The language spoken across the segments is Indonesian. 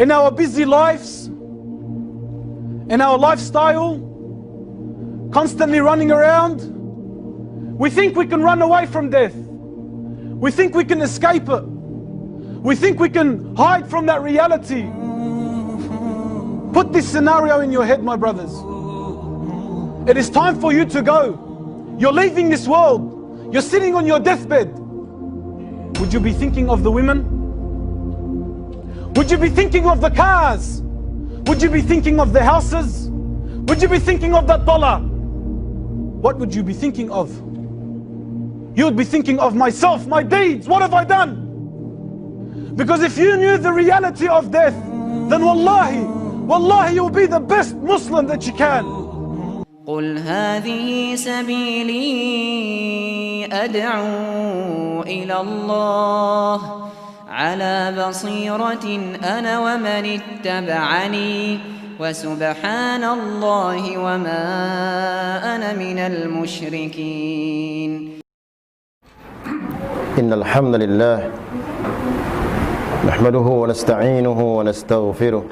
in our busy lives, in our lifestyle, constantly running around, we think we can run away from death. We think we can escape it. We think we can hide from that reality. Put this scenario in your head, my brothers. It is time for you to go. You're leaving this world. You're sitting on your deathbed. Would you be thinking of the women? Would you be thinking of the cars? Would you be thinking of the houses? Would you be thinking of that dollar? What would you be thinking of? You would be thinking of myself, my deeds. What have I done? Because if you knew the reality of death, then wallahi, you'll be the best Muslim that you can. قل هذه سبيلي أدعو إلى الله على بصيرة أنا ومن اتبعني وسبحان الله وما أنا من المشركين. إن الحمد لله نحمده ونستعينه ونستغفره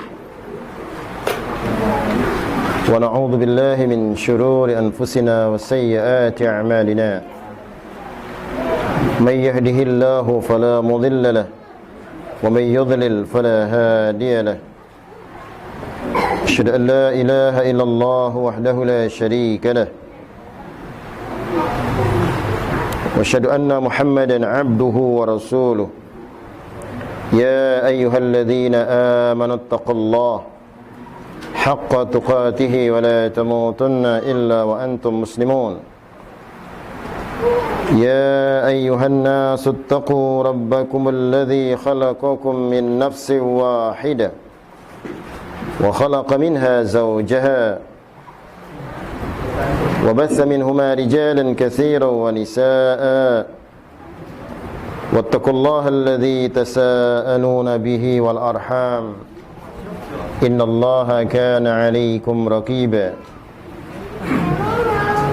ونعوذ بالله من شرور أنفسنا وسيئات أعمالنا. من يهده الله فلا مضل له ومن يضلل فلا هادي له. أشهد أن لا إله إلا الله وحده لا شريك له وأشهد أن محمدا عبده ورسوله. يا أيها الذين آمنوا اتقوا الله حق تقاته ولا تموتن إلا وأنتم مسلمون. يا أيها الناس اتقوا ربكم الذي خلقكم من نفس واحدة وخلق منها زوجها وبث منهما رجالا كثيرا ونساء واتقوا الله الذي تساءلون به والأرحام إن الله كان عليكم رقيبا.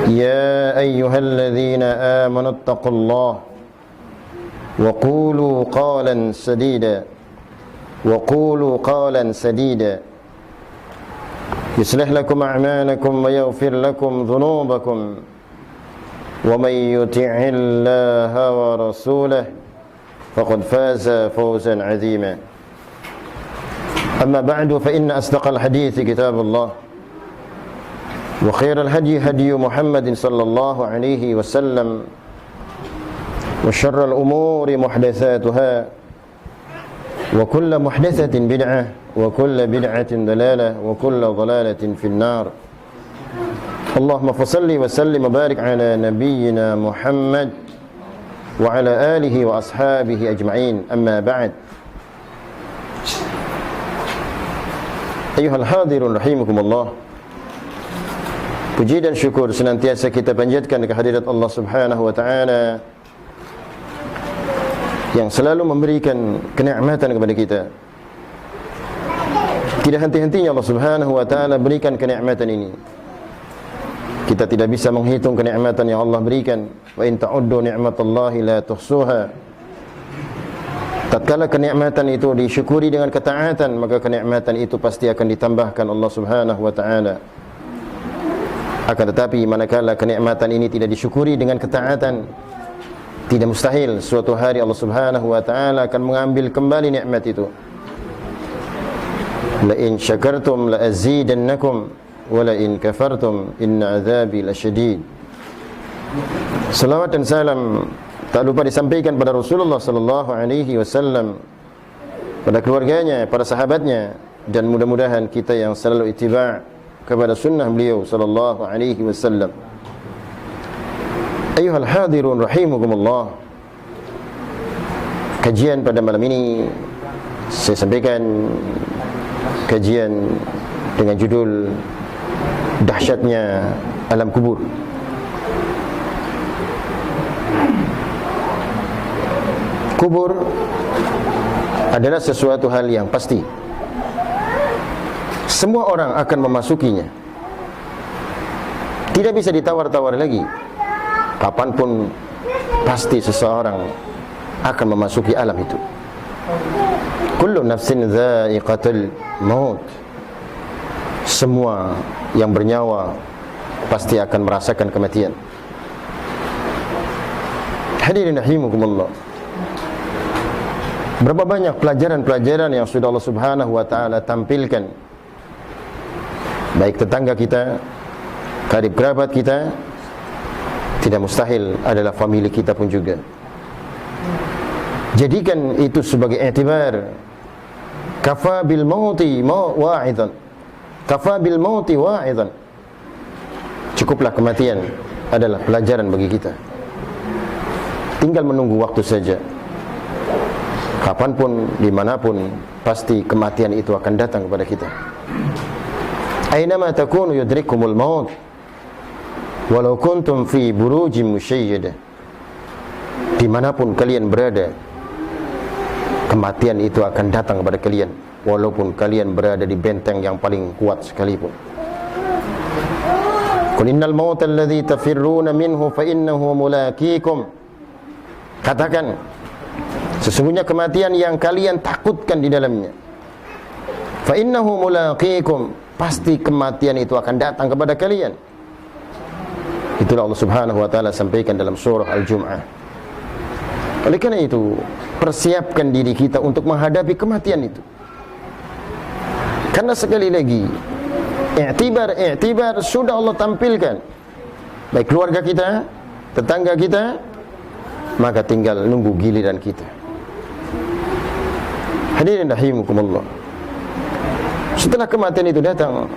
يا أيها الذين آمنوا اتقوا الله وقولوا قولا سديدا يصلح لكم أعمالكم ويغفر لكم ذنوبكم ومن يطع الله ورسوله فقد فاز فوزا عظيما. أما بعد فإن أصدق الحديث كتاب الله وخير الهدي هدي محمد صلى الله عليه وسلم وشر الأمور محدثاتها وكل محدثة بدعة وكل بدعة ضلالة وكل ضلالة في النار. اللهم فصل وسلم وبارك على نبينا محمد وعلى آله وأصحابه أجمعين. أما بعد. Ayuhal hadirun rahimakumullah. Puji dan syukur senantiasa kita panjatkan kehadirat Allah Subhanahu wa taala yang selalu memberikan kenikmatan kepada kita. Tidak henti-hentinya Allah Subhanahu wa taala berikan kenikmatan ini. Kita tidak bisa menghitung kenikmatan yang Allah berikan. Wa in ta'uddu ni'matallahi la tuhsuha. Tatkala kenikmatan itu disyukuri dengan ketaatan, maka kenikmatan itu pasti akan ditambahkan Allah Subhanahu wa taala. Akan tetapi manakala kenikmatan ini tidak disyukuri dengan ketaatan, tidak mustahil suatu hari Allah Subhanahu wa taala akan mengambil kembali nikmat itu. La in syakartum la azidannakum wa la in kafartum inna adzabi lasyadid. Salawat dan salam tak lupa disampaikan pada Rasulullah sallallahu alaihi wasallam, pada keluarganya, para sahabatnya, dan mudah-mudahan kita yang selalu ittiba' kepada sunnah beliau sallallahu alaihi wasallam. Ayuhal hadirun rahimakumullah. Kajian pada malam ini saya sampaikan kajian dengan judul dahsyatnya alam kubur. Kubur adalah sesuatu hal yang pasti. Semua orang akan memasukinya. Tidak bisa ditawar-tawar lagi. Kapanpun pasti seseorang akan memasuki alam itu. Kullu nafsin dha'iqatul maut. Semua yang bernyawa pasti akan merasakan kematian. Hadirin rahimakumullah. Berapa banyak pelajaran-pelajaran yang sudah Allah Subhanahu wa taala tampilkan, baik tetangga kita, karib kerabat kita, tidak mustahil adalah famili kita pun juga. Jadikan itu sebagai i'tibar. Kafa bil mauti wa'idan. Kafa bil mauti wa'idan. Cukuplah kematian adalah pelajaran bagi kita. Tinggal menunggu waktu saja. Kapanpun, dimanapun, pasti kematian itu akan datang kepada kita. Aynama takunu yudrikumul maut walau kuntum fi burujim musyayyadah. Dimanapun kalian berada, kematian itu akan datang kepada kalian, walaupun kalian berada di benteng yang paling kuat sekalipun. Qul innal mauta alladhi tafirruna minhu fa innahu mulaqikum. Katakan, sesungguhnya kematian yang kalian takutkan di dalamnya, fa innahu mulaqikum, pasti kematian itu akan datang kepada kalian. Itulah Allah Subhanahu wa taala sampaikan dalam surah Al-Jum'ah. Oleh karena itu, persiapkan diri kita untuk menghadapi kematian itu. Karena sekali lagi, i'tibar sudah Allah tampilkan, baik keluarga kita, tetangga kita, maka tinggal nunggu giliran kita. Hadirin rahimakumullah. Setelah kematian itu datang,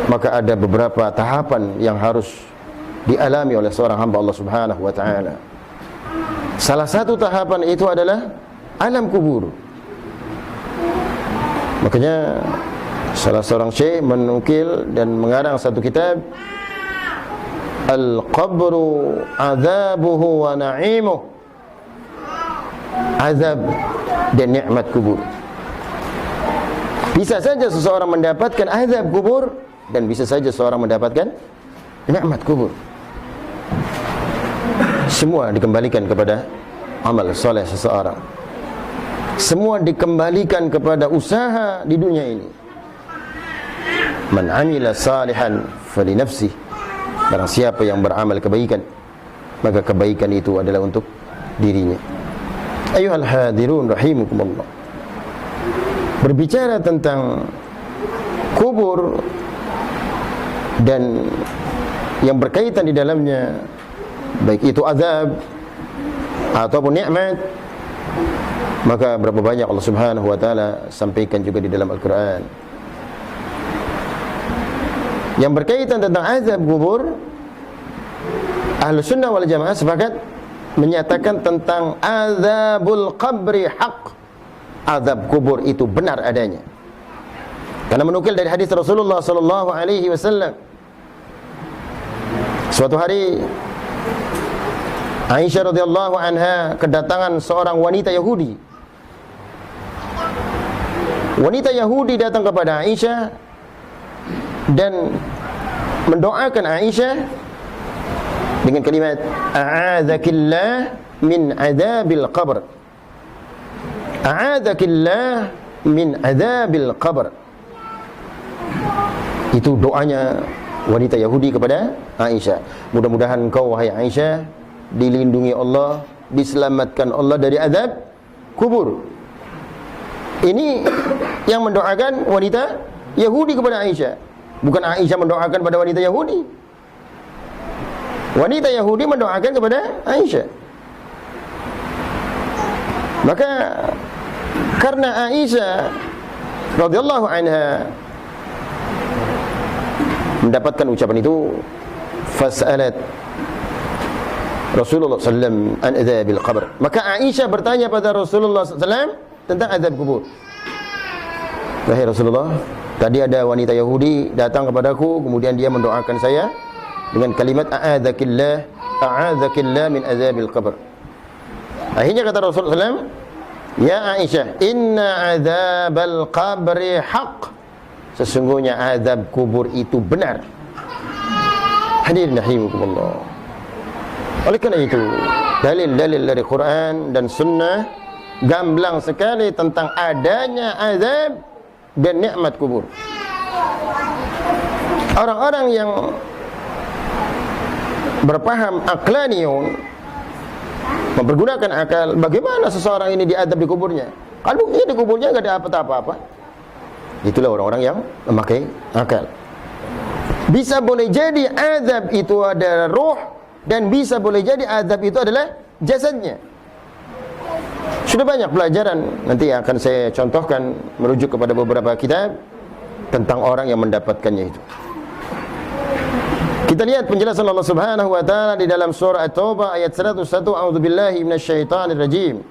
maka ada beberapa tahapan yang harus dialami oleh seorang hamba Allah Subhanahu wa taala. Salah satu tahapan itu adalah alam kubur. Makanya salah seorang syekh menukil dan mengarang satu kitab, Al-Qabru Azabuhu wa Na'imuh. Azab dan nikmat kubur. Bisa saja seseorang mendapatkan azab kubur, dan bisa saja seseorang mendapatkan nikmat kubur. Semua dikembalikan kepada amal soleh seseorang. Semua dikembalikan kepada usaha di dunia ini. Man amila salihan fali nafsih. Barang siapa yang beramal kebaikan, maka kebaikan itu adalah untuk dirinya. Ayuhal hadirun rahimukumullah. Berbicara tentang kubur dan yang berkaitan di dalamnya, baik itu azab ataupun nikmat, maka berapa banyak Allah Subhanahu wa taala sampaikan juga di dalam Al-Qur'an. Yang berkaitan tentang azab kubur, Ahlus Sunnah wal Jamaah sepakat menyatakan tentang azabul qabri haq. Azab kubur itu benar adanya. Karena menukil dari hadis Rasulullah sallallahu alaihi wasallam, suatu hari Aisyah radhiyallahu anha kedatangan seorang wanita Yahudi. Wanita Yahudi datang kepada Aisyah dan mendoakan Aisyah dengan kalimat a'adzakillah min adzabil qabr. A'adzakillah min adzabil qabr. Itu doanya wanita Yahudi kepada Aisyah. Mudah-mudahan engkau wahai Aisyah dilindungi Allah, diselamatkan Allah dari azab kubur. Ini yang mendoakan wanita Yahudi kepada Aisyah. Bukan Aisyah mendoakan pada wanita Yahudi. Wanita Yahudi mendoakan kepada Aisyah. Maka karena Aisyah radhiyallahu anha mendapatkan ucapan itu, fas'alat Rasulullah sallam an adzabil qabr. Maka Aisyah bertanya pada Rasulullah sallam tentang azab kubur. Wahai Rasulullah, tadi ada wanita Yahudi datang kepadaku, kemudian dia mendoakan saya dengan kalimat a'adzakillah min azabil qabr. Akhirnya kata Rasulullah sallam, ya Aisyah, inna azabal qabri haq. Sesungguhnya azab kubur itu benar. Hadirin rahimakumullah. Oleh karena itu, dalil-dalil dari Quran dan Sunnah gamblang sekali tentang adanya azab dan nikmat kubur. Orang-orang yang berpaham aqlaniyun, mempergunakan akal, bagaimana seseorang ini diadab di kuburnya? Kalau buktinya di kuburnya nggak ada apa-apa. Itulah orang-orang yang memakai akal. Bisa boleh jadi azab itu adalah ruh, dan bisa boleh jadi azab itu adalah jasadnya. Sudah banyak pelajaran, nanti akan saya contohkan merujuk kepada beberapa kitab tentang orang yang mendapatkannya itu. Kita lihat penjelasan Allah Subhanahu wa taala di dalam surah At-Taubah ayat 101, a'udzubillahi minasyaitonir rajim.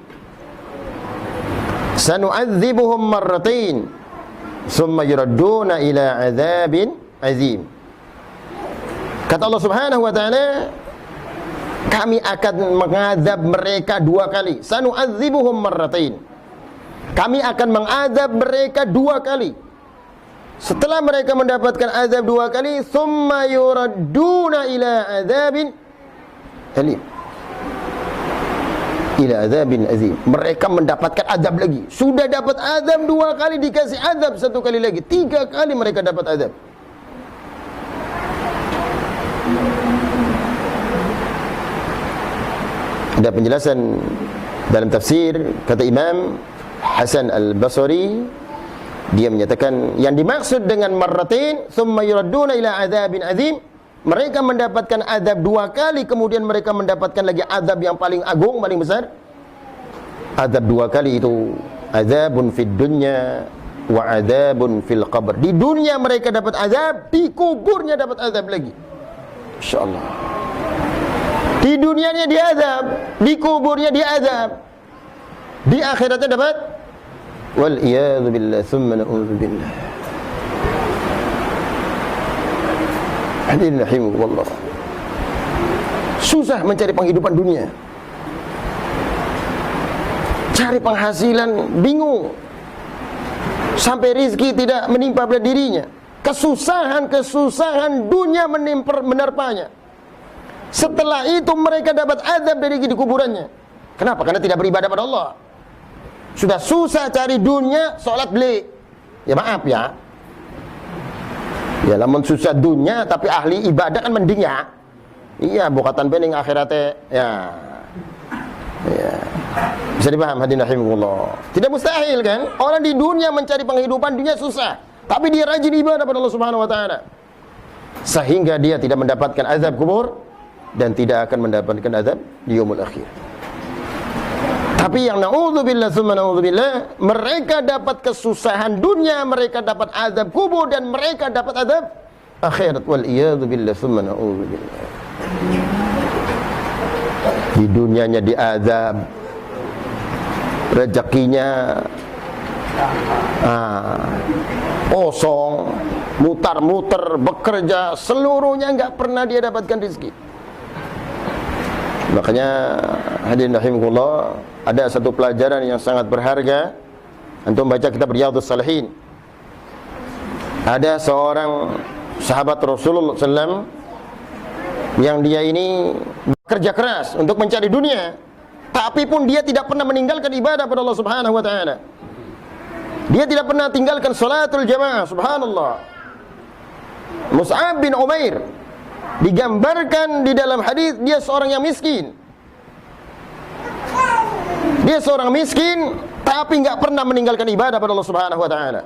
Sanu'adzibuhum marratain thumma yuradduna ila 'adzabin 'adzim. Kata Allah Subhanahu wa taala, kami akan mengadab mereka 2 kali. Sanu'adzibuhum marratain. Kami akan mengadab mereka 2 kali. Setelah mereka mendapatkan azab 2 kali, thumma yuradduna ila adzabin alim. Ila adzabin azim. Mereka mendapatkan azab lagi. Sudah dapat azab 2 kali, dikasih azab 1 kali lagi. 3 kali mereka dapat azab. Ada penjelasan dalam tafsir, kata Imam Hasan Al-Basri, dia menyatakan yang dimaksud dengan marratain thumma yuradduna ila adzabin azim, mereka mendapatkan azab 2 kali, kemudian mereka mendapatkan lagi azab yang paling agung, paling besar. Azab 2 kali itu azabun fid dunya wa azabun fil qabr. Di dunia mereka dapat azab, di kuburnya dapat azab lagi. Insyaallah. Di dunianya diazab, di kuburnya diazab, di akhiratnya dapat wal iyadzu billah thumma na'udzu billah. Hadirin rahimakumullah. Susah mencari penghidupan dunia. Cari penghasilan bingung. Sampai rezeki tidak menimpa pada dirinya. Kesusahan dunia menerpanya. Setelah itu mereka dapat azab dari di kuburannya. Kenapa? Karena tidak beribadah pada Allah. Sudah susah cari dunia, sholat beli. Ya maaf ya. Ya lamun susah dunia tapi ahli ibadah kan mending ya. Iya, bukatan bening akhiratnya. Ya. Bisa dipaham hadirin rahimakumullah. Tidak mustahil kan? Orang di dunia mencari penghidupan dunia susah, tapi dia rajin ibadah pada Allah Subhanahu wa taala. Sehingga dia tidak mendapatkan azab kubur dan tidak akan mendapatkan azab di yaumul akhir. Tapi yang na'udzubillah tsumma na'udzubillah, mereka dapat kesusahan dunia, mereka dapat azab kubur, dan mereka dapat azab akhirat. Wal iyadzubillah tsumma na'udzubillah. Di dunianya diazab, rezekinya kosong, mutar-muter bekerja, seluruhnya enggak pernah dia dapatkan rezeki. Makanya hadirin rahimakumullah, ada satu pelajaran yang sangat berharga untuk membaca kitab Riyadhus Shalihin. Ada seorang sahabat Rasulullah SAW yang dia ini bekerja keras untuk mencari dunia, tapi pun dia tidak pernah meninggalkan ibadah pada Allah Subhanahu wa taala. Dia tidak pernah tinggalkan salatul jamaah, subhanallah. Mus'ab bin Umair digambarkan di dalam hadis dia seorang yang miskin. Dia seorang miskin tapi enggak pernah meninggalkan ibadah pada Allah Subhanahu wa taala.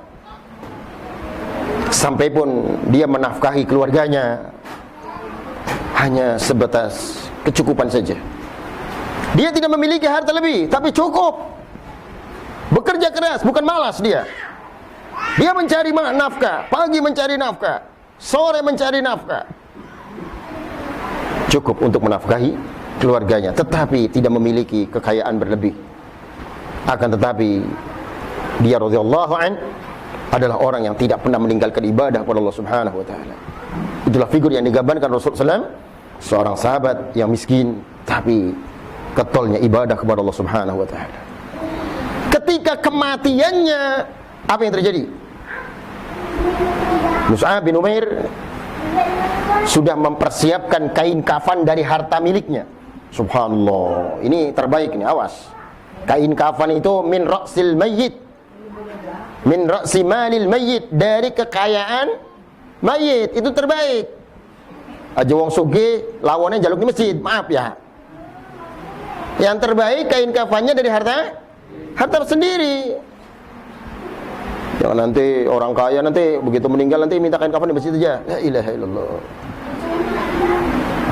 Sampai pun dia menafkahi keluarganya hanya sebatas kecukupan saja. Dia tidak memiliki harta lebih, tapi cukup. Bekerja keras, bukan malas dia. Dia mencari nafkah, pagi mencari nafkah, sore mencari nafkah. Cukup untuk menafkahi keluarganya, tetapi tidak memiliki kekayaan berlebih. Akan tetapi dia radhiyallahu an adalah orang yang tidak pernah meninggalkan ibadah kepada Allah Subhanahu wa taala. Itulah figur yang digambarkan Rasulullah SAW, seorang sahabat yang miskin tapi ketolnya ibadah kepada Allah Subhanahu wa taala. Ketika kematiannya, apa yang terjadi? Mus'ab bin Umair sudah mempersiapkan kain kafan dari harta miliknya. Subhanallah, ini terbaik ini, awas. Kain kafan itu min ra'sil mayyit, min ra'si malil mayyit, dari kekayaan mayit, itu terbaik. Aja wong sugih lawannya jaluk di masjid, maaf ya. Yang terbaik kain kafannya dari harta sendiri. Jangan nanti orang kaya nanti begitu meninggal nanti minta kain kafan di masjid aja. La ilaha illallah.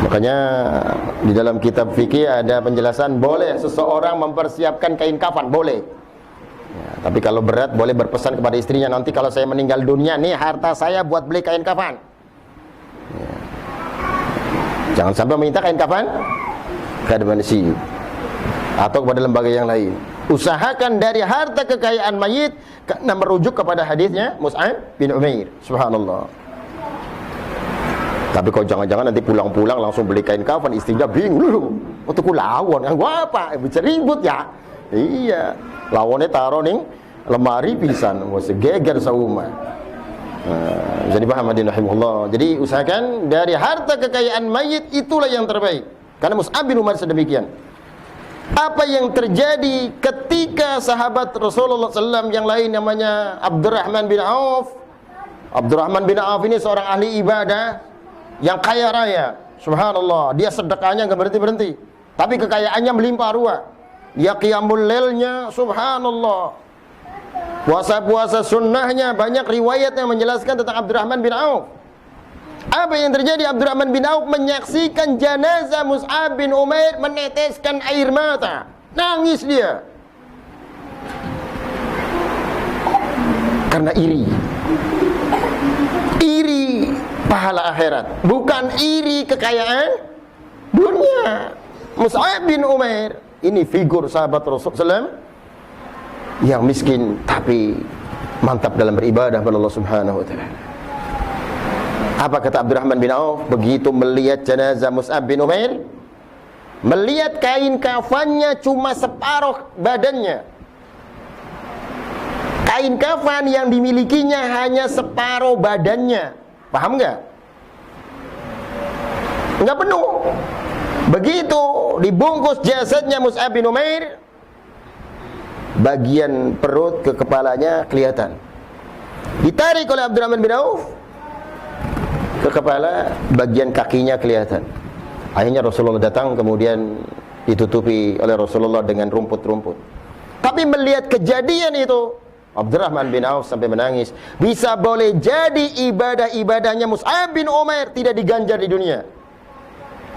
Makanya di dalam kitab fikih ada penjelasan boleh seseorang mempersiapkan kain kafan, boleh. Ya, tapi kalau berat boleh berpesan kepada istrinya, nanti kalau saya meninggal dunia nih harta saya buat beli kain kafan. Ya. Jangan sampai meminta kain kafan kepada manusia atau kepada lembaga yang lain. Usahakan dari harta kekayaan mayit, karena merujuk kepada hadisnya Mus'ab bin Umair. Subhanallah. Tapi kalau jangan-jangan nanti pulang-pulang langsung beli kain kafan, istrinya bingung loh. Untuk lawan, yang gua apa? Bisa ribut ya? Iya. Lawannya taruh nih lemari pisan, mesti geger sauma. Bisa dipaham hadirin rahimahullah. Jadi usahakan dari harta kekayaan mayit, itulah yang terbaik. Karena Mus'ab bin Umair sedemikian. Apa yang terjadi ketika sahabat Rasulullah SAW yang lain namanya Abdurrahman bin Auf. Abdurrahman bin Auf ini seorang ahli ibadah yang kaya raya, subhanallah. Dia sedekahnya nggak berhenti-berhenti, tapi kekayaannya melimpah ruah. Dia qiyamul lailnya, subhanallah. Puasa-puasa sunnahnya, banyak riwayat yang menjelaskan tentang Abdurrahman bin Auf. Apa yang terjadi? Abdurrahman bin Auf menyaksikan jenazah Mus'ab bin Umair, meneteskan air mata, nangis dia karena iri pahala akhirat, bukan iri kekayaan dunia. Mus'ab bin Umair ini figur sahabat Rasulullah SAW yang miskin tapi mantap dalam beribadah kepada Allah Subhanahu wa taala. Apa kata Abdurrahman bin Auf begitu melihat jenazah Mus'ab bin Umair? Melihat kain kafannya cuma separuh badannya. Kain kafan yang dimilikinya hanya separuh badannya. Paham nggak? Nggak penuh. Begitu dibungkus jasadnya Mus'ab bin Umair, bagian perut ke kepalanya kelihatan. Ditarik oleh Abdurrahman bin Auf ke kepala, bagian kakinya kelihatan. Akhirnya Rasulullah datang, kemudian ditutupi oleh Rasulullah dengan rumput-rumput. Tapi melihat kejadian itu, Abdurrahman bin Auf sampai menangis. Bisa boleh jadi ibadah-ibadahnya Mus'ab bin Umair tidak diganjar di dunia,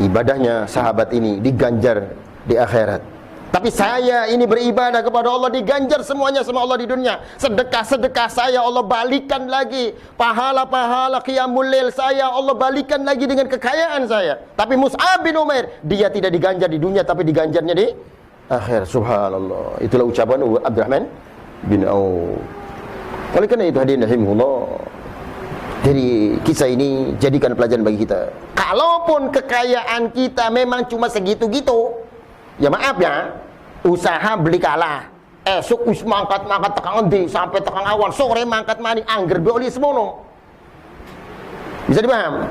ibadahnya sahabat ini diganjar di akhirat. Tapi saya ini beribadah kepada Allah diganjar semuanya sama Allah di dunia. Sedekah-sedekah saya Allah balikan lagi. Pahala-pahala qiyamul lail saya Allah balikan lagi dengan kekayaan saya. Tapi Mus'ab bin Umair dia tidak diganjar di dunia, tapi diganjarnya di akhir. Subhanallah. Itulah ucapan Abdurrahman bin Auf. Oleh karena itu hadirin rahimahullah, jadi kisah ini jadikan pelajaran bagi kita. Kalaupun kekayaan kita memang cuma segitu-gitu, ya maaf ya, usaha beli kalah. Esok wis mangkat tekan endi sampai tekan awan, sore mangkat maning angger beli semono. Bisa dipaham?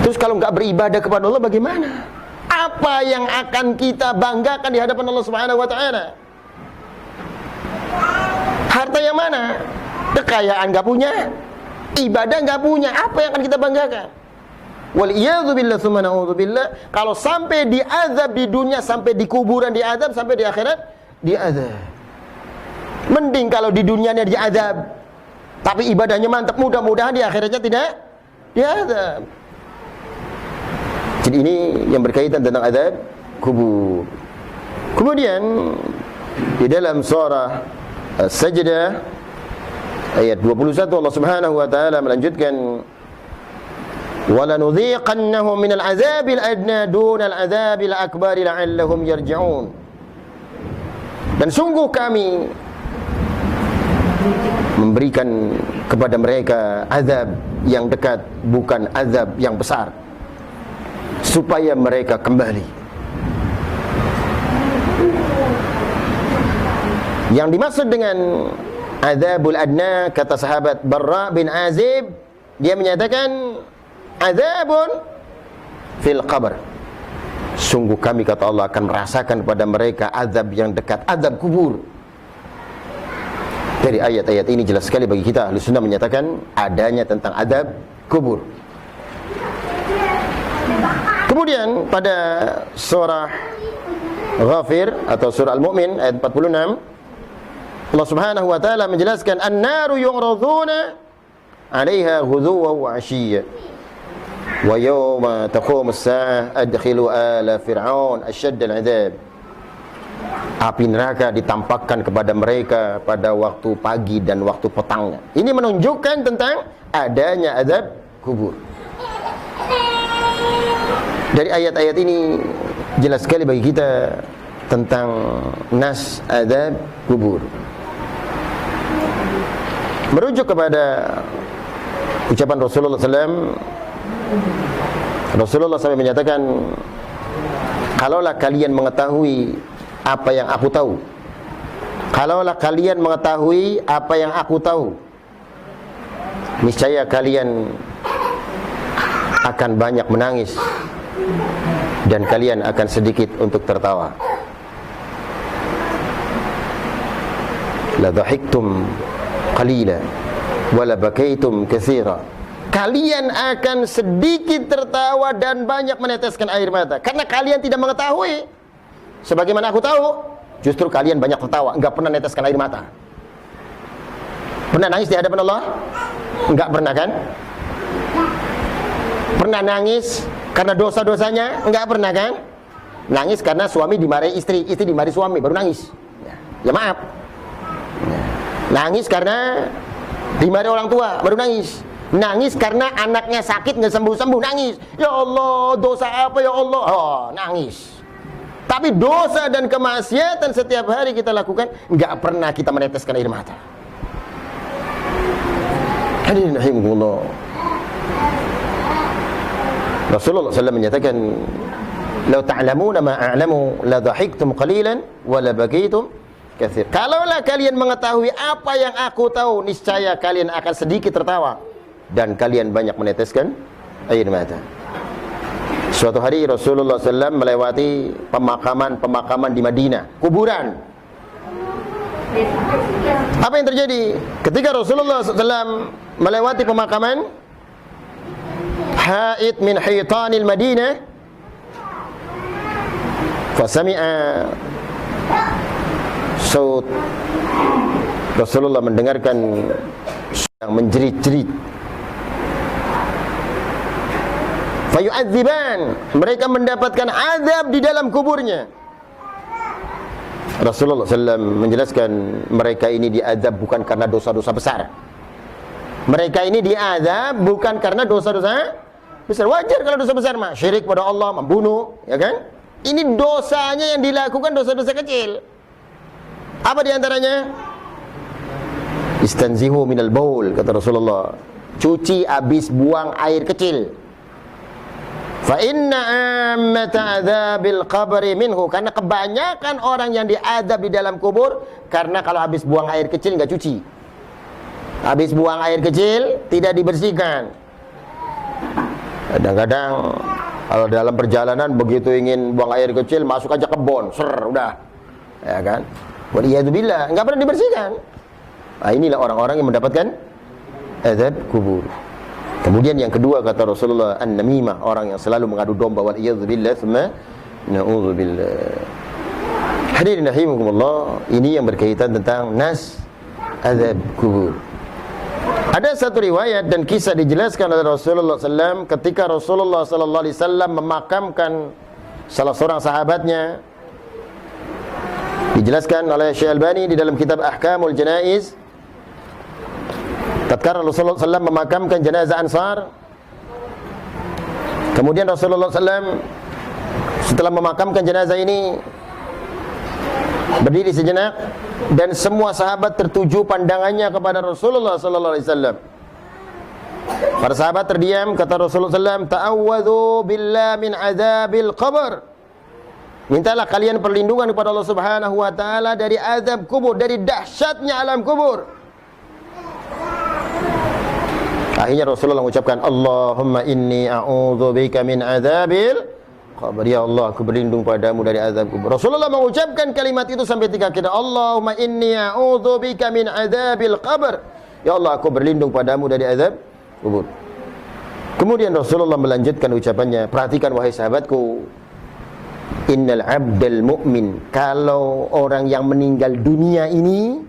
Terus kalau nggak beribadah kepada Allah bagaimana? Apa yang akan kita banggakan di hadapan Allah Subhanahu wa taala? Harta yang mana? Kekayaan nggak punya, ibadah nggak punya, apa yang akan kita banggakan? Waliyadzubillah tsumma na'udzubillah. Kalau sampai diazab di dunia, sampai di kuburan diazab, sampai di akhirat diazab. Mending kalau di dunianya diazab, tapi ibadahnya mantap, mudah-mudahan di akhiratnya tidak diazab. Jadi ini yang berkaitan tentang azab kubur. Kemudian di dalam surah As-Sajdah ayat 21 Allah Subhanahu wa taala melanjutkan, وَلَنُذِيقَنَّهُمْ مِنَ الْعَذَابِ الْأَدْنَى دُونَ الْعَذَابِ الْأَكْبَرِ لَعَلَّهُمْ يَرْجِعُونَ. Dan sungguh kami memberikan kepada mereka azab yang dekat, bukan azab yang besar, supaya mereka kembali. Yang dimaksud dengan azabul adna, kata sahabat Barra bin Azib, dia menyatakan azabun fil qabr, sungguh kami, kata Allah, akan merasakan kepada mereka azab yang dekat, azab kubur. Dari ayat-ayat ini jelas sekali bagi kita Ahlus Sunnah menyatakan adanya tentang azab kubur. Kemudian pada surah Ghafir atau surah Al-Mu'min ayat 46, Allah Subhanahu wa taala menjelaskan an-naru yu'raduna 'alaiha ghuduwan wa 'ashiyya wa yawma taqumu as-sa'ah adkhilu ala fir'aun asyaddal 'adzab. Api neraka ditampakkan kepada mereka pada waktu pagi dan waktu petangnya. Ini menunjukkan tentang adanya azab kubur. Dari ayat-ayat ini jelas sekali bagi kita tentang nas azab kubur. Merujuk kepada ucapan Rasulullah SAW, Rasulullah SAW menyatakan, kalaulah kalian mengetahui apa yang aku tahu, kalaulah kalian mengetahui apa yang aku tahu, niscaya kalian akan banyak menangis dan kalian akan sedikit untuk tertawa. La dhahiktum qalila wa la bakaitum katsira. Kalian akan sedikit tertawa dan banyak meneteskan air mata karena kalian tidak mengetahui. Sebagaimana aku tahu, justru kalian banyak tertawa, enggak pernah neteskan air mata. Pernah nangis di hadapan Allah? Enggak pernah kan? Pernah nangis karena dosa-dosanya? Enggak pernah kan? Nangis karena suami dimarahi istri, istri dimarahi suami, baru nangis. Ya maaf. Nangis karena dimarahi orang tua, baru nangis. Nangis karena anaknya sakit nggak sembuh-sembuh, nangis. Ya Allah, dosa apa ya Allah? Oh, nangis. Tapi dosa dan kemaksiatan setiap hari kita lakukan, nggak pernah kita meneteskan air mata. Hadirin rahimakumullah. Rasulullah SAW menyatakan, "Lau ta'lamuna ma a'lamu la dhahiktum qalilan wa la bakaitum katsir." Kalaulah kalian mengetahui apa yang aku tahu, niscaya kalian akan sedikit tertawa dan kalian banyak meneteskan air mata. Suatu hari Rasulullah SAW melewati pemakaman di Madinah, kuburan. Apa yang terjadi? Ketika Rasulullah SAW melewati pemakaman, ha'id min hitanil Madinah, fasami'a saut. Rasulullah mendengarkan yang menjerit-jerit. Fayu'adziban, mereka mendapatkan azab di dalam kuburnya. Rasulullah SAW menjelaskan mereka ini diazab bukan karena dosa-dosa besar. Mereka ini diazab bukan karena dosa-dosa besar. Wajar kalau dosa besar mah, syirik pada Allah, membunuh, ya kan? Ini dosanya yang dilakukan dosa-dosa kecil. Apa diantaranya? Istanzihu minal baul, kata Rasulullah. Cuci habis buang air kecil. Fa inna ammata adzabil qabri minhu, karena kebanyakan orang yang diazab di dalam kubur karena kalau habis buang air kecil enggak cuci. Habis buang air kecil tidak dibersihkan. Kadang-kadang kalau dalam perjalanan begitu ingin buang air kecil masuk aja kebon, udah. Ya kan? Waliyadzubillah, enggak pernah dibersihkan. Nah, inilah orang-orang yang mendapatkan azab kubur. Kemudian yang kedua kata Rasulullah, an-namimah, orang yang selalu mengadu domba, wal iyadzubillah, tsumma na'udzubillah. Hadirin rahimakumullah, ini yang berkaitan tentang nas azab kubur. Ada satu riwayat dan kisah dijelaskan oleh Rasulullah SAW ketika Rasulullah SAW memakamkan salah seorang sahabatnya. Dijelaskan oleh Syekh Albani di dalam kitab Ahkamul Janaiz. Tatkala Rasulullah SAW memakamkan jenazah Ansar, kemudian Rasulullah SAW setelah memakamkan jenazah ini berdiri sejenak dan semua sahabat tertuju pandangannya kepada Rasulullah SAW. Para sahabat terdiam. Kata Rasulullah SAW, ta'awwadhu billah min azabil qabr. Mintalah kalian perlindungan kepada Allah Subhanahu wa taala dari azab kubur, dari dahsyatnya alam kubur. Akhirnya Rasulullah mengucapkan, Allahumma inni a'udzubika min azabil qabr. Ya Allah, aku berlindung padamu dari azab kubur. Rasulullah mengucapkan kalimat itu sampai 3 kali. Allahumma inni a'udzubika min adzabil qabr. Ya Allah, aku berlindung padamu dari azab kubur. Kemudian Rasulullah melanjutkan ucapannya. Perhatikan wahai sahabatku. Innal abdal mu'min, kalau orang yang meninggal dunia ini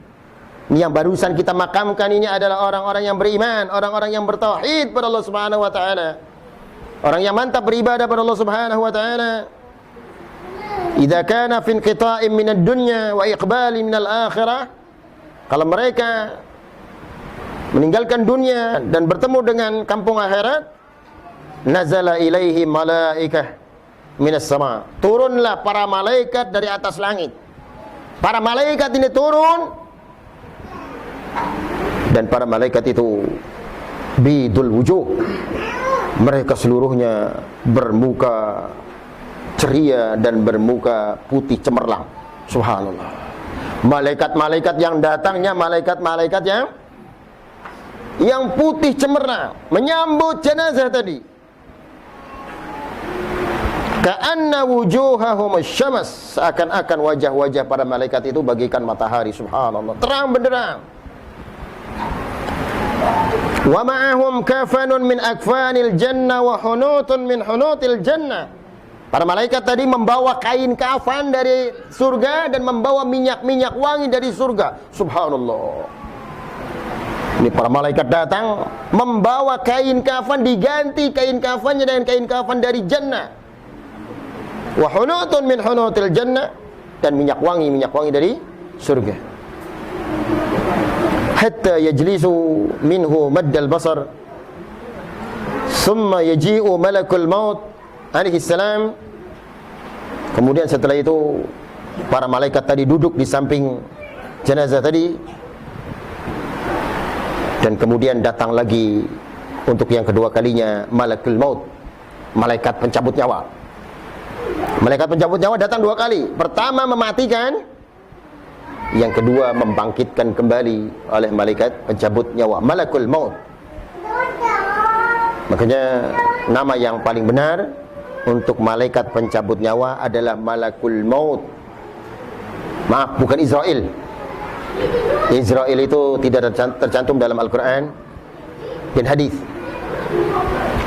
yang barusan kita makamkan ini adalah orang-orang yang beriman, orang-orang yang bertauhid pada Allah Subhanahu wa taala. Orang yang mantap beribadah pada Allah Subhanahu wa taala. Idza kana fi inqita'in minad dunya wa iqbalin minal akhirah, kalau mereka meninggalkan dunia dan bertemu dengan kampung akhirat, nazala ilaihi malaikah minas sama, turunlah para malaikat dari atas langit. Para malaikat ini turun, dan para malaikat itu bidul wujuh, mereka seluruhnya bermuka ceria dan bermuka putih cemerlang. Subhanallah. Malaikat-malaikat yang datangnya malaikat-malaikat yang putih cemerlang menyambut jenazah tadi. Ka'anna wujuhahum asy-syams, seakan-akan wajah-wajah para malaikat itu bagaikan matahari. Subhanallah, terang benderang. Wa ma'ahum kafanun min akfanil jannah wa hunutun min hunutil jannah. Para malaikat tadi membawa kain kafan dari surga dan membawa minyak-minyak wangi dari surga. Subhanallah. Ini para malaikat datang membawa kain kafan, diganti kain kafannya dengan kain kafan dari jannah. Wa hunutun min hunutil jannah, dan minyak wangi dari surga. Hatta yajlisu minhu maddal basar, summa yaji'u malakul maut alaihi salam. Kemudian setelah itu para malaikat tadi duduk di samping jenazah tadi, dan kemudian datang lagi untuk yang kedua kalinya malakul maut, malaikat pencabut nyawa. Malaikat pencabut nyawa datang 2 kali. Pertama mematikan, yang kedua membangkitkan kembali oleh malaikat pencabut nyawa, malakul maut. Makanya nama yang paling benar untuk malaikat pencabut nyawa adalah malakul maut. Maaf, bukan Israel. Israel itu tidak tercantum dalam Al-Quran dan hadis.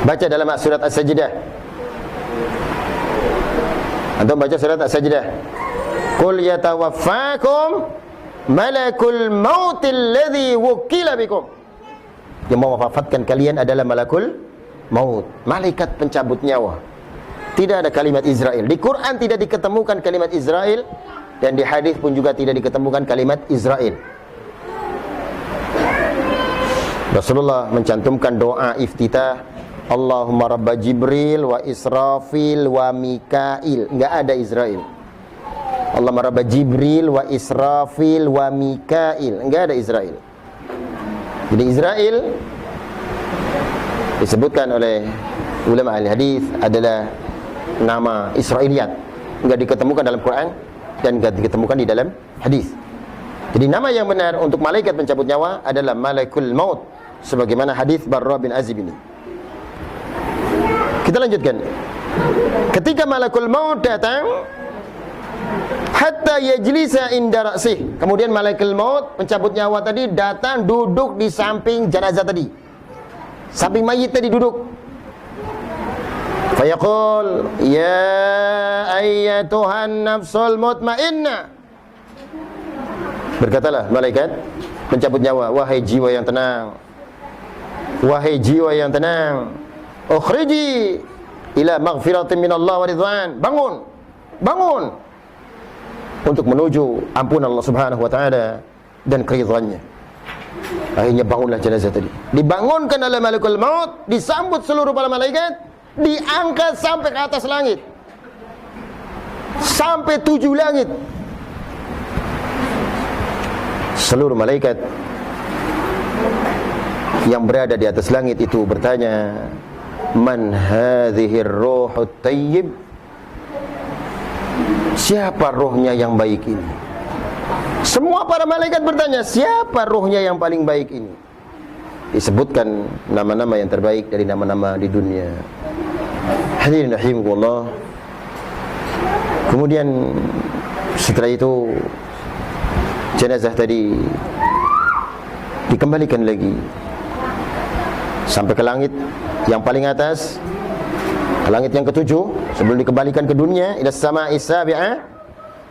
Baca dalam surat As-Sajdah. Antum baca surat As-Sajdah. Qul yatawaffakum malakul mautil ladzi wukila bikum. Yang mewafatkan kalian adalah malakul maut, malaikat pencabut nyawa. Tidak ada kalimat Israel. Di Quran tidak diketemukan kalimat Israel, dan di hadis pun juga tidak diketemukan kalimat Israel. Rasulullah mencantumkan doa iftitah, Allahumma rabba Jibril wa Israfil wa Mikail. Enggak ada Israel. Allahumma rabba Jibril wa Israfil wa Mikail. Enggak ada Israel. Jadi Israel disebutkan oleh ulama ahli hadis adalah nama Israiliyat. Enggak diketemukan dalam Quran dan enggak diketemukan di dalam hadis. Jadi nama yang benar untuk malaikat pencabut nyawa adalah malakul maut, sebagaimana hadis Barra bin Azib ini. Kita lanjutkan. Ketika malakul maut datang, hatta yajlisa inda ra'sih. Kemudian malakul maut pencabut nyawa tadi datang duduk di samping jenazah tadi. Samping mayit tadi duduk. Fayaqul ya ayyatuhan nafsul mutmainnah. Berkatalah malaikat pencabut nyawa, wahai jiwa yang tenang. Wahai jiwa yang tenang, ukhriji ila maghfiratin minallah wa ridwan. Bangun, bangun untuk menuju ampunan Allah Subhanahu wa taala dan keridhaannya. Akhirnya bangunlah jenazah tadi. Dibangunkan oleh malakul maut, disambut seluruh para malaikat, diangkat sampai ke atas langit. Sampai 7 langit. Seluruh malaikat yang berada di atas langit itu bertanya, man hadhir ruhut tayyib? Siapa rohnya yang baik ini? Semua para malaikat bertanya, siapa rohnya yang paling baik ini? Disebutkan nama-nama yang terbaik dari nama-nama di dunia. Hadirin rahimakumullah, Kemudian setelah itu jenazah tadi dikembalikan lagi sampai ke langit yang paling atas, ke langit yang ketujuh, sebelum dikembalikan ke dunia, ila sama'i sabi'ah.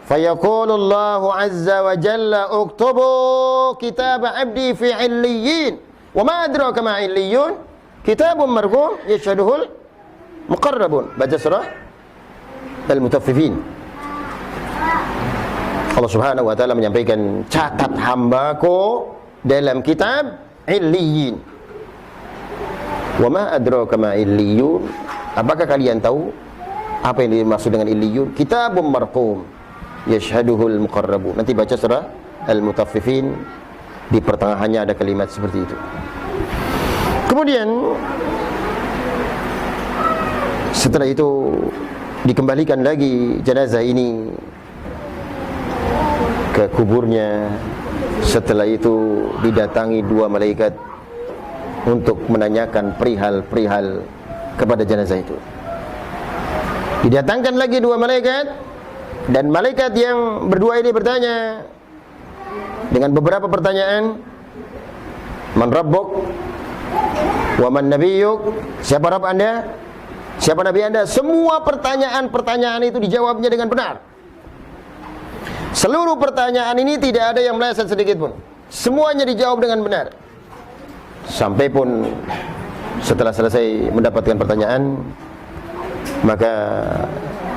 Fayaqulu Allahu azza wa jalla uktubu kitab abdi fi illiyin. Wa ma adraka ma illiyun? Kitabun marqum yashhaduhul muqarrabun. Baca surah Al-Mutaffifin. Allah Subhanahu wa taala menyampaikan, catat hambaku dalam kitab illiyin. Wa ma adraka ma illiyun? Apakah kalian tahu apa yang dimaksud dengan illiyun? Kitabun marqum yashhaduhul muqarrabun. Nanti baca surah Al-Mutaffifin, di pertengahannya ada kalimat seperti itu. Kemudian setelah itu dikembalikan lagi jenazah ini ke kuburnya. Setelah itu didatangi dua malaikat untuk menanyakan perihal-perihal kepada jenazah itu. Didatangkan lagi dua malaikat, dan malaikat yang berdua ini bertanya dengan beberapa pertanyaan. Man rabbuk? Wa man nabiyyuk? Siapa Rabb Anda? Siapa Nabi Anda? Semua pertanyaan-pertanyaan itu dijawabnya dengan benar. Seluruh pertanyaan ini tidak ada yang meleset sedikit pun. Semuanya dijawab dengan benar. Sampai pun setelah selesai mendapatkan pertanyaan, maka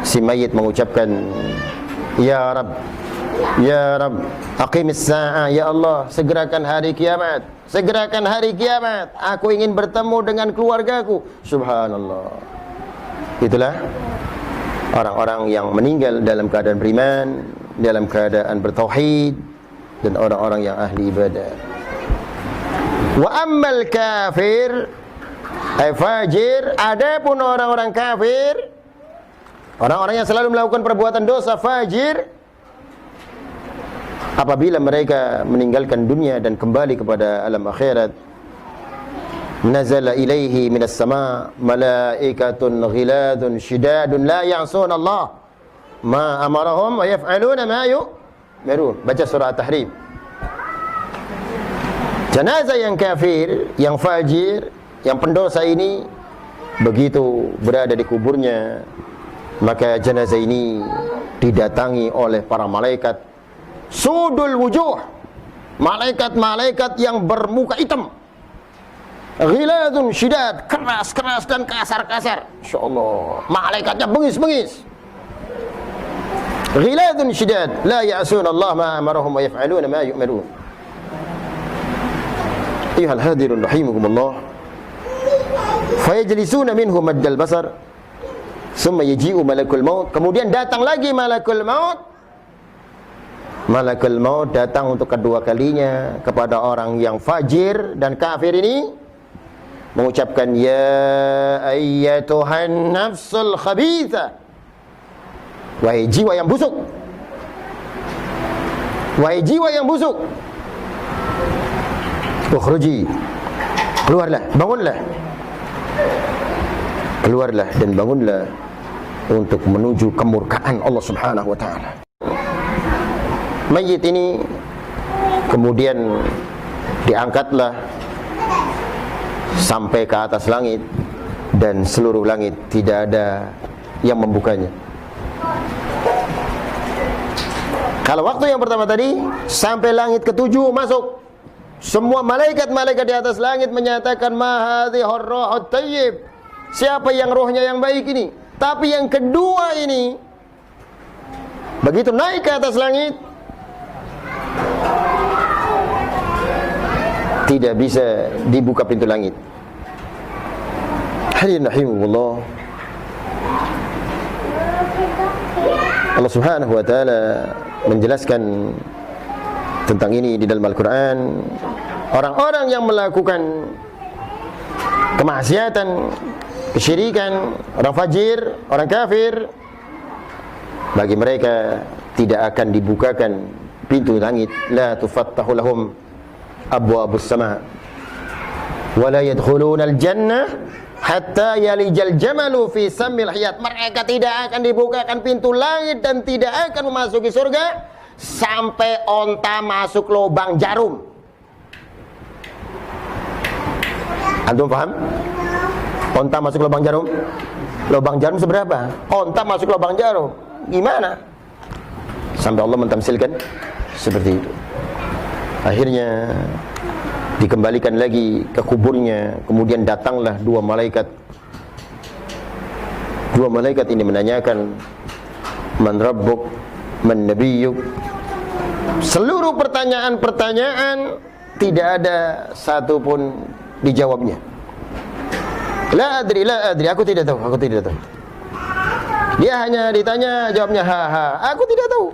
si mayit mengucapkan, Ya Rabb, Ya Rabb, aqimis sa'ah, Ya Allah, segerakan hari kiamat, segerakan hari kiamat. Aku ingin bertemu dengan keluargaku. Subhanallah. Itulah orang-orang yang meninggal dalam keadaan beriman, dalam keadaan bertauhid, dan orang-orang yang ahli ibadah. Wa ammal kafir ay fajir, adapun orang-orang kafir, orang-orang yang selalu melakukan perbuatan dosa, fajir, apabila mereka meninggalkan dunia dan kembali kepada alam akhirat, nazala ilaihi minas sama' malaikatun ghiladun syidadun la ya'suna Allah ma amarahum wa yaf'aluna ma yu'marun. Baca surah At-Tahrim. Jenazah yang kafir, yang fajir, yang pendosa ini, begitu berada di kuburnya, maka jenazah ini didatangi oleh para malaikat sudul wujuh, malaikat-malaikat yang bermuka hitam, ghiladun syidad, keras-keras dan kasar-kasar. Insyaallah, malaikatnya bengis-bengis. Ghiladun syidad la ya'suna Allah ma amarahum wa yaf'aluna ma yu'marun. Ayuhal hadirun rahimakumullah. Fayajlisuna minhum maddal basar, summa yaji'u malakul maut. Kemudian datang lagi malakul maut. Malakul maut datang untuk kedua kalinya kepada orang yang fajir dan kafir ini, mengucapkan, Ya ayyatuhan nafsul khabitha, wahai jiwa yang busuk, wahai jiwa yang busuk, ukhruji, keluarlah, bangunlah, keluarlah dan bangunlah untuk menuju kemurkaan Allah Subhanahu wa ta'ala. Mayit ini kemudian diangkatlah sampai ke atas langit, dan seluruh langit tidak ada yang membukanya. Kalau waktu yang pertama tadi sampai langit ketujuh masuk, semua malaikat-malaikat di atas langit menyatakan, Ma hadhihur ruhut thayyib, siapa yang rohnya yang baik ini. Tapi yang kedua ini, begitu naik ke atas langit, tidak bisa dibuka pintu langit. Hadirin rahimahullah, Allah Subhanahu wa ta'ala menjelaskan tentang ini di dalam Al-Quran. Orang-orang yang melakukan kemaksiatan, kesyirikan, orang fajir, orang kafir, bagi mereka tidak akan dibukakan pintu langit. La tufattahu lahum abwabus sama' wa la yadkhuluna al-jannah hatta yalijal jamalu fi sammil hiyat. Mereka tidak akan dibukakan pintu langit dan tidak akan memasuki surga sampai onta masuk lubang jarum. Antum paham? Onta masuk lubang jarum? Lubang jarum seberapa? Onta masuk lubang jarum. Gimana? Sampai Allah mentamsilkan seperti itu. Akhirnya dikembalikan lagi ke kuburnya. Kemudian datanglah dua malaikat. Dua malaikat ini menanyakan, man rabbuk, man nabiyyuk. Seluruh pertanyaan-pertanyaan tidak ada satu pun dijawabnya. La adri, aku tidak tahu, aku tidak tahu. Dia hanya ditanya, jawabnya aku tidak tahu.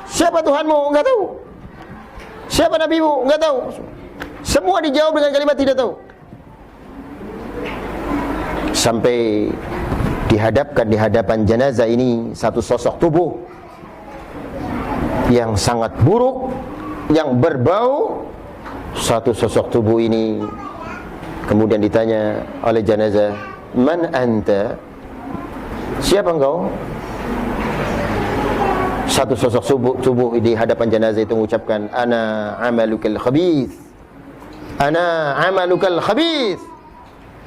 Siapa Tuhanmu? Enggak tahu. Siapa nabimu? Enggak tahu. Semua dijawab dengan kalimat tidak tahu. Sampai dihadapkan di hadapan jenazah ini satu sosok tubuh yang sangat buruk, yang berbau. Satu sosok tubuh ini kemudian ditanya oleh jenazah, man anta? Siapa engkau? Satu sosok tubuh di hadapan jenazah itu mengucapkan, ana amalukal khabith. Ana amalukal khabith.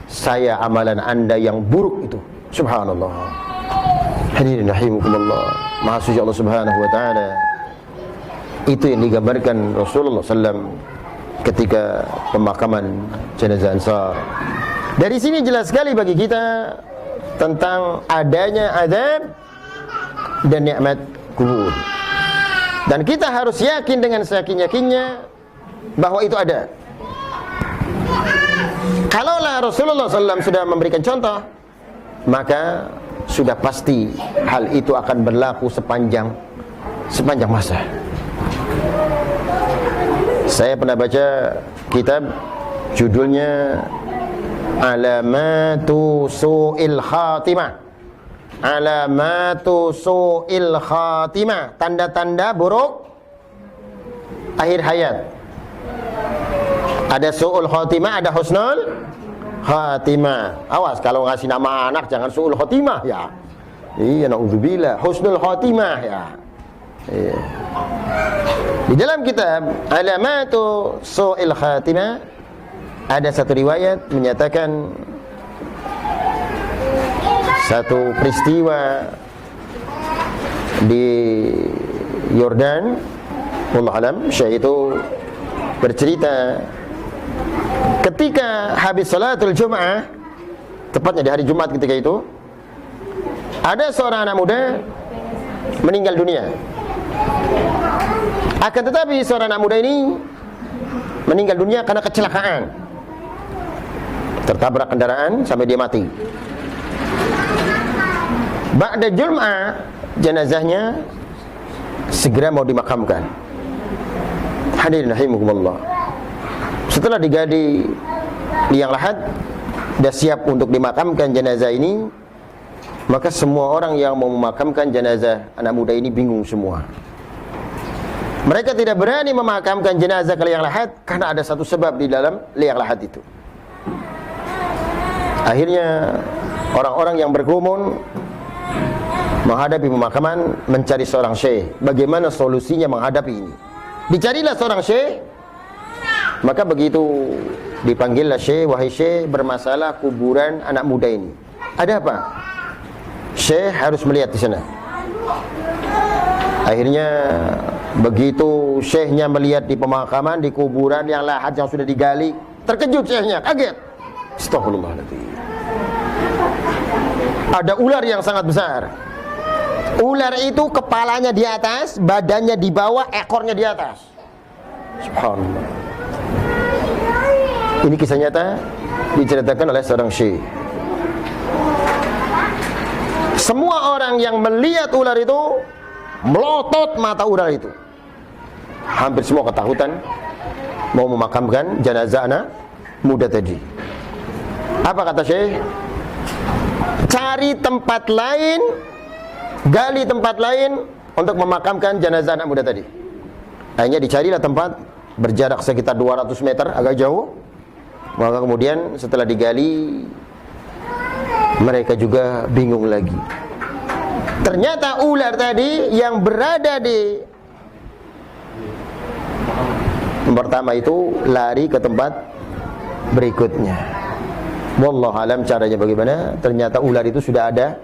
Saya amalan anda yang buruk itu. Subhanallah. Hadirin rahimakumullah. Maha suci Allah Subhanahu wa taala. Itu yang digambarkan Rasulullah SAW ketika pemakaman jenazah Ansar. Dari sini jelas sekali bagi kita tentang adanya azab dan nikmat kubur. Dan kita harus yakin dengan seyakin-yakinnya bahwa itu ada. Kalaulah Rasulullah SAW sudah memberikan contoh, maka sudah pasti hal itu akan berlaku sepanjang masa. Saya pernah baca kitab judulnya Alamatu Su'il Khatimah. Alamatu Su'il Khatimah, tanda-tanda buruk akhir hayat. Ada Su'ul Khatimah, ada Husnul Khatimah. Awas kalau ngasih nama anak jangan Su'ul Khatimah ya. Iya, na'udzubillah. Husnul Khatimah ya. Iya. Di dalam kitab Alamatu Su'il Khatimah ada satu riwayat menyatakan satu peristiwa di Yordan, wallahu alam, syekh itu bercerita ketika habis salatul Jum'ah, tepatnya di hari Jumat ketika itu, ada seorang anak muda meninggal dunia. Akan tetapi seorang anak muda ini meninggal dunia karena kecelakaan, tertabrak kendaraan sampai dia mati. Ba'da Jum'ah, jenazahnya segera mau dimakamkan. Hadirin rahimakumullah. Setelah digali liang lahat, sudah siap untuk dimakamkan jenazah ini, maka semua orang yang mau memakamkan jenazah anak muda ini bingung semua. Mereka tidak berani memakamkan jenazah ke liang lahat karena ada satu sebab di dalam liang lahat itu. Akhirnya orang-orang yang berkerumun menghadapi pemakaman mencari seorang syekh. Bagaimana solusinya menghadapi ini? Dicarilah seorang syekh. Maka begitu dipanggillah syekh, wahai syekh, bermasalah kuburan anak muda ini. Ada apa? Syekh harus melihat di sana. Akhirnya begitu syekhnya melihat di pemakaman, di kuburan yang lahat yang sudah digali, terkejut syekhnya, kaget. Astaghfirullahaladzim. Ada ular yang sangat besar. Ular itu kepalanya di atas, badannya di bawah, ekornya di atas. Subhanallah. Ini kisah nyata diceritakan oleh seorang syekh. Semua orang yang melihat ular itu melotot mata ular itu. Hampir semua ketakutan mau memakamkan jenazah anak muda tadi. Apa kata syekh? Cari tempat lain, gali tempat lain untuk memakamkan jenazah anak muda tadi. Akhirnya dicarilah tempat berjarak sekitar 200 meter, agak jauh. Maka kemudian setelah digali, Mereka juga bingung lagi. Ternyata ular tadi yang berada di pertama itu lari ke tempat berikutnya. Wallahu alam caranya bagaimana. Ternyata ular itu sudah ada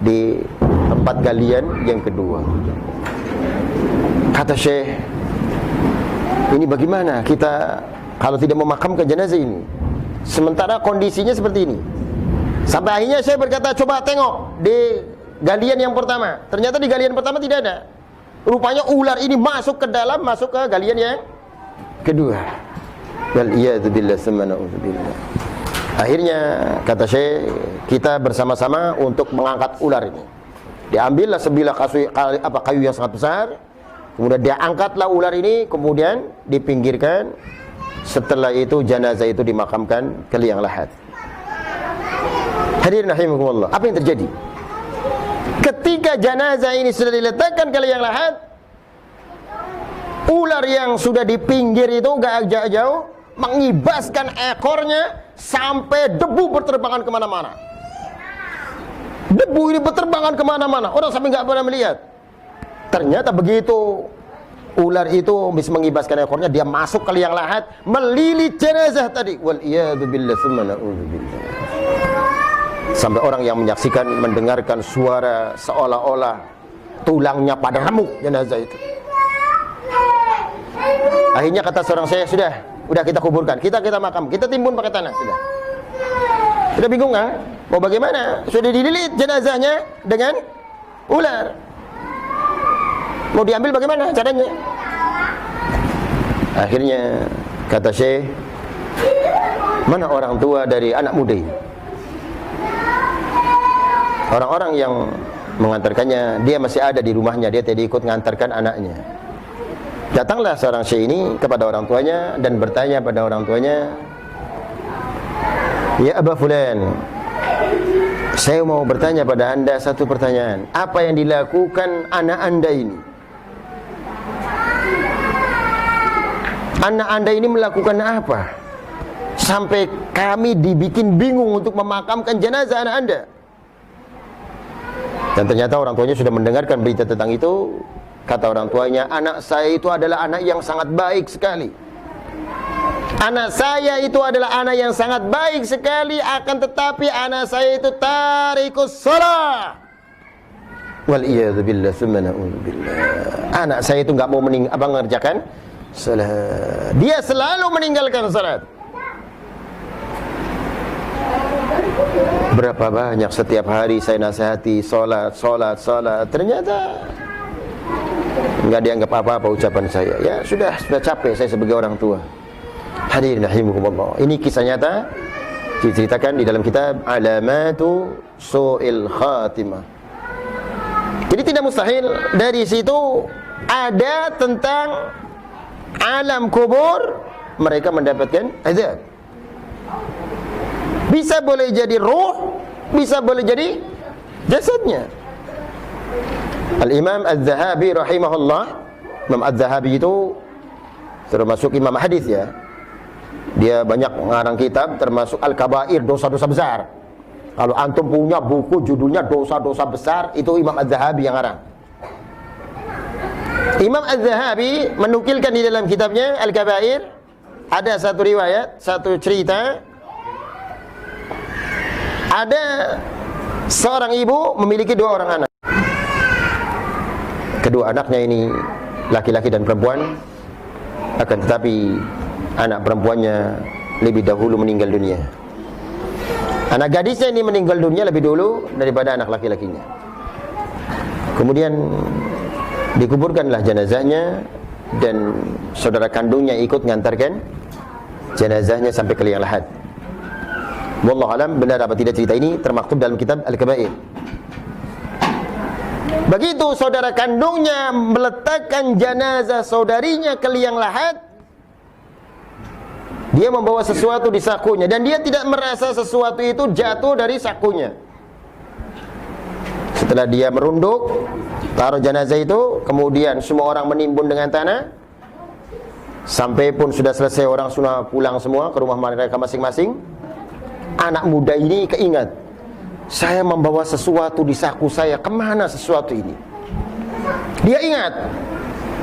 di tempat galian yang kedua. Kata Syekh, ini bagaimana kita kalau tidak memakamkan jenazah ini, sementara kondisinya seperti ini. Sampai akhirnya saya berkata, coba tengok di galian yang pertama. Ternyata di galian pertama tidak ada. Rupanya ular ini masuk ke dalam, masuk ke galian yang kedua. Wal iyadu billah summa na'udzubillah. Akhirnya kata Syekh, kita bersama-sama untuk mengangkat ular ini. Diambillah sebilah kayu yang sangat besar. Kemudian dia angkatlah ular ini, kemudian dipinggirkan. Setelah itu jenazah itu dimakamkan ke liang lahat. Hadirin rahimakumullah, apa yang terjadi? Ketika jenazah ini sudah diletakkan ke liang lahat, ular yang sudah di pinggir itu gak jauh-jauh mengibaskan ekornya sampai debu berterbangan kemana-mana. Debu ini berterbangan kemana-mana, orang sampai gak pernah melihat. Ternyata begitu ular itu bisa mengibaskan ekornya, dia masuk ke liang lahat, melilit jenazah tadi. Wal iyadu billah summa na'udzubillah. Sampai orang yang menyaksikan mendengarkan suara seolah-olah tulangnya pada remuk jenazah itu. Akhirnya kata seorang saya, sudah kita kuburkan, kita makam, kita timbun pakai tanah, sudah bingung kan? Mau bagaimana? Sudah dililit jenazahnya dengan ular. Mau diambil bagaimana caranya? Akhirnya kata Syekh, mana orang tua dari anak muda ini? Orang-orang yang mengantarkannya, dia masih ada di rumahnya, dia tidak ikut mengantarkan anaknya. Datanglah seorang Syekh ini kepada orang tuanya dan bertanya pada orang tuanya, ya Aba Fulan, saya mau bertanya pada anda satu pertanyaan. Apa yang dilakukan anak anda ini? Anak anda ini melakukan apa sampai kami dibikin bingung untuk memakamkan jenazah anak anda? Dan ternyata orang tuanya sudah mendengarkan berita tentang itu. Kata orang tuanya, anak saya itu adalah anak yang sangat baik sekali. Anak saya itu adalah anak yang sangat baik sekali, akan tetapi anak saya itu tarikus shalah. Wal iyadu billah summa na'udzubillah. Anak saya itu enggak mau mengerjakan salat. Dia selalu meninggalkan salat. Berapa banyak setiap hari saya nasihati salat. Ternyata enggak dianggap apa-apa ucapan saya. Ya sudah capek saya sebagai orang tua. Hadirin rahimakumullah. Ini kisah nyata diceritakan di dalam kitab Alamatu Su'il Khatimah. Jadi tidak mustahil dari situ ada tentang alam kubur, mereka mendapatkan azab. Bisa boleh jadi ruh, bisa boleh jadi jasadnya. Al-Imam Az-Zahabi rahimahullah, Imam Az-Zahabi itu termasuk imam hadis ya. Dia banyak mengarang kitab termasuk Al-Kabair, dosa-dosa besar. Kalau antum punya buku judulnya dosa-dosa besar, itu Imam Az-Zahabi yang ngarang. Imam Az-Zahabi menukilkan di dalam kitabnya Al-Kabair, ada satu riwayat, satu cerita. Ada seorang ibu memiliki dua orang anak. Kedua anaknya ini laki-laki dan perempuan. Akan tetapi anak perempuannya lebih dahulu meninggal dunia. Anak gadisnya ini meninggal dunia lebih dulu daripada anak laki-lakinya. Kemudian dikuburkanlah jenazahnya, dan saudara kandungnya ikut mengantarkan jenazahnya sampai ke liang lahat. Wallahu alam benar apa tidak cerita ini termaktub dalam kitab Al-Kabair. Begitu saudara kandungnya meletakkan jenazah saudarinya ke liang lahat, dia membawa sesuatu di sakunya dan dia tidak merasa sesuatu itu jatuh dari sakunya. Setelah dia merunduk, taruh jenazah itu, kemudian semua orang menimbun dengan tanah. Sampai pun sudah selesai, orang sudah pulang semua ke rumah mereka masing-masing. Anak muda ini keingat, saya membawa sesuatu di saku saya, kemana sesuatu ini? Dia ingat,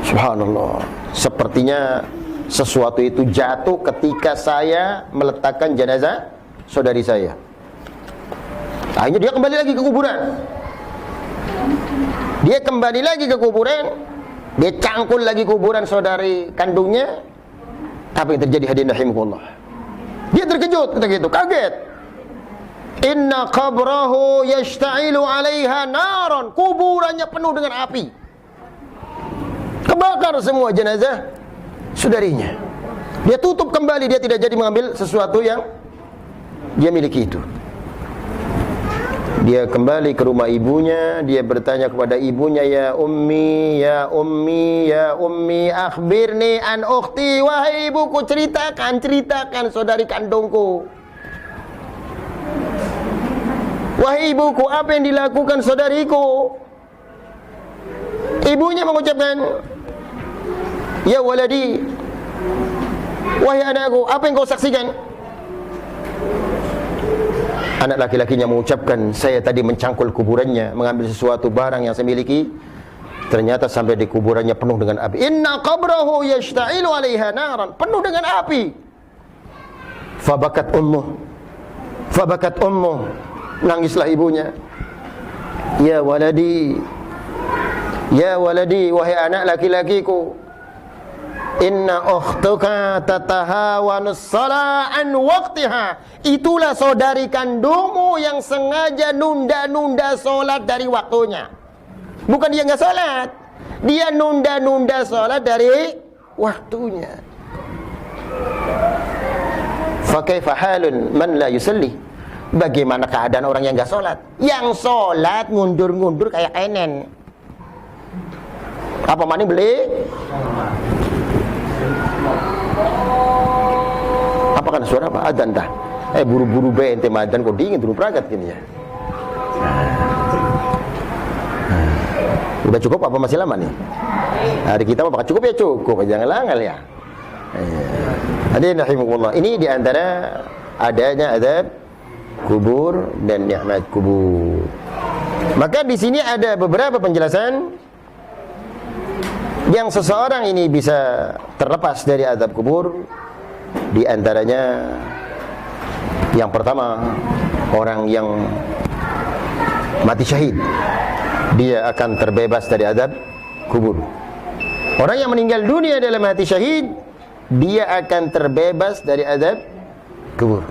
subhanallah, sepertinya sesuatu itu jatuh ketika saya meletakkan jenazah saudari saya. Akhirnya dia kembali lagi ke kuburan. Dia kembali lagi ke kuburan, dia cangkul lagi kuburan saudari kandungnya. Apa yang terjadi hadirin rahimakumullah? Dia terkejut, kaget. Inna qabrahu yashta'ilu 'alaiha naran. Kuburannya penuh dengan api. Kebakar semua jenazah saudarinya. Dia tutup kembali, dia tidak jadi mengambil sesuatu yang dia miliki itu. Dia kembali ke rumah ibunya, dia bertanya kepada ibunya, ya ummi, ya ummi, ya ummi, akhbirni an ukhti, wahai ibuku, ceritakan saudari kandungku. Wahai ibuku, apa yang dilakukan saudariku? Ibunya mengucapkan, ya waladi, wahai anakku, apa yang kau saksikan? Anak laki-lakinya mengucapkan, saya tadi mencangkul kuburannya, mengambil sesuatu barang yang saya miliki. Ternyata sampai di kuburannya penuh dengan api. Inna qabrahu yashta'ilu 'alaiha naran. Penuh dengan api. Fabakat ummuh. Nangislah ibunya. Ya waladi, wahai anak laki-lakiku, inna ukhtuka tatahawanus salah an waqtiha. Itulah saudari kandungmu yang sengaja nunda-nunda solat dari waktunya. Bukan dia enggak solat, dia nunda-nunda solat dari waktunya. Fa kaifa halun man la yusalli? Bagaimana keadaan orang yang enggak solat? Yang solat ngundur-ngundur kayak enen. Apa maning beli? Apa kan suara apa? Adzan dah. Buru-buru be ente madan kok dingin turun peragat gini ya. Udah cukup apa masih lama nih? Hari kita mah cukup ya cukup, jangan langal ya. Hadirin rahimakumullah. Ini diantara adanya adab kubur dan nikmat kubur. Maka di sini ada beberapa penjelasan yang seseorang ini bisa terlepas dari azab kubur. Di antaranya yang pertama, orang yang mati syahid, dia akan terbebas dari azab kubur. Orang yang meninggal dunia dalam mati syahid, dia akan terbebas dari azab kubur.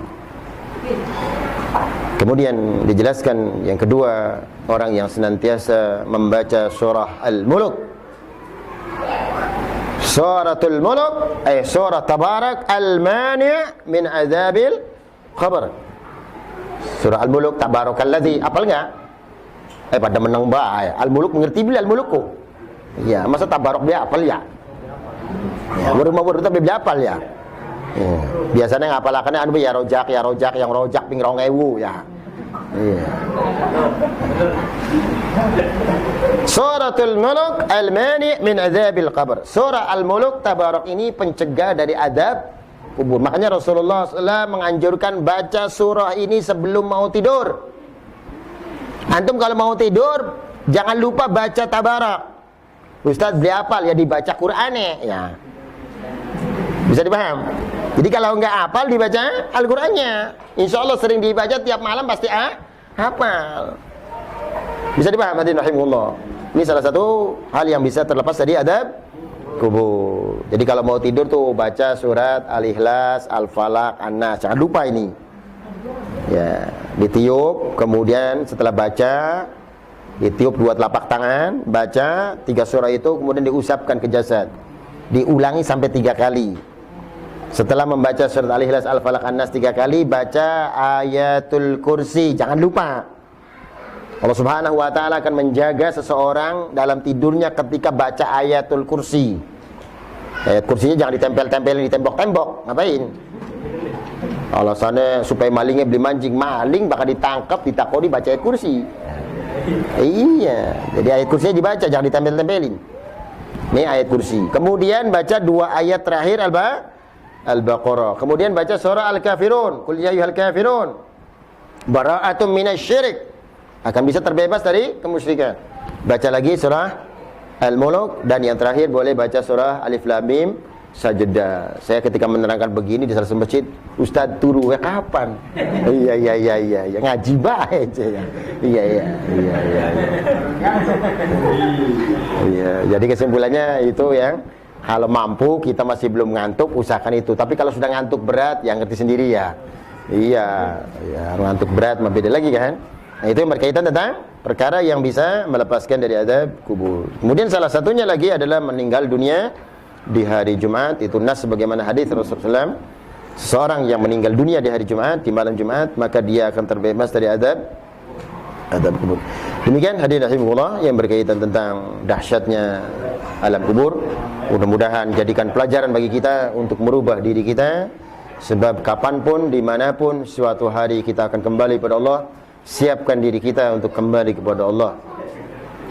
Kemudian dijelaskan yang kedua, orang yang senantiasa membaca surah Al-Mulk. Suratul Mulk, surah Tabarak al-mani' min azabil qabr. Surah Al-Mulk, tabarakalladzi, apal enggak? Pada menang bae. Al-Mulk mengerti bila Al-Mulk kok. Ya, masa tabarak dia apal ya? Ya, baru tapi dia apal ya. Ya. Biasanya ngapalakannya anu ya rojak, yang rojak ping 2000 ya. Iya. Suratul Mulk al-mani' min azabil qabr. Surah Al-Mulk tabarak ini pencegah dari azab kubur. Makanya Rasulullah SAW menganjurkan baca surah ini sebelum mau tidur. Antum kalau mau tidur jangan lupa baca tabarak. Ustaz beli hafal ya dibaca Qur'annya ya. Bisa dipaham? Jadi kalau enggak hafal dibaca Al-Qur'annya. Insyaallah sering dibaca tiap malam pasti hafal. Bisa dipaham hadirin rahimahullah. Ini salah satu hal yang bisa terlepas dari adab kubur. Jadi kalau mau tidur tuh baca surat Al-Ikhlas, Al-Falaq, An-Nas. Jangan lupa ini. Ya, ditiup, kemudian setelah baca ditiup 2 telapak tangan, baca 3 surah itu, kemudian diusapkan ke jasad. Diulangi sampai 3 kali. Setelah membaca surat Al-Ikhlas, Al-Falaq, An-Nas 3 kali, baca ayatul kursi. Jangan lupa. Allah Subhanahu wa ta'ala akan menjaga seseorang dalam tidurnya ketika baca ayatul kursi. Ayat kursinya jangan ditempel-tempelin di tembok-tembok. Ngapain? Alasannya supaya malingnya beli mancing. Maling bakal ditangkap, ditakoni baca ayat kursi. Iya. Jadi ayat kursinya dibaca, jangan ditempel-tempelin. Ini ayat kursi. Kemudian baca 2 ayat terakhir Al-Baqarah. Kemudian baca surah Al-Kafirun. Qul ya ayyuhal kafirun. bara'atun minasyirik, akan bisa terbebas dari kemusyrikan. Baca lagi surah Al-Mulk, dan yang terakhir boleh baca surah Alif Lam Mim Sajdah. Saya ketika menerangkan begini di salah satu masjid, Ustaz turu kapan? Iya, ngaji baik aja ya. Iya. Jadi kesimpulannya itu yang kalau mampu kita masih belum ngantuk, usahakan itu. Tapi kalau sudah ngantuk berat, yang ngerti sendiri ya. Iya, ngantuk berat mah beda lagi kan. Nah, itu yang berkaitan tentang perkara yang bisa melepaskan dari azab kubur. Kemudian salah satunya lagi adalah meninggal dunia di hari Jumat. Itu nas sebagaimana hadis Rasulullah SAW, seseorang yang meninggal dunia di hari Jumat, di malam Jumat, maka dia akan terbebas dari azab kubur. Demikian hadirin rahimakumullah yang berkaitan tentang dahsyatnya alam kubur. Mudah-mudahan jadikan pelajaran bagi kita untuk merubah diri kita, sebab kapanpun, dimanapun, suatu hari kita akan kembali kepada Allah. Siapkan diri kita untuk kembali kepada Allah.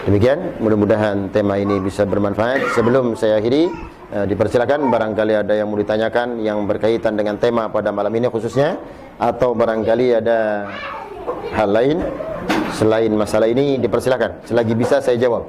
Demikian, mudah-mudahan tema ini bisa bermanfaat. Sebelum saya akhiri, dipersilakan barangkali ada yang mau ditanyakan yang berkaitan dengan tema pada malam ini khususnya, atau barangkali ada hal lain selain masalah ini, dipersilakan. Selagi bisa saya jawab.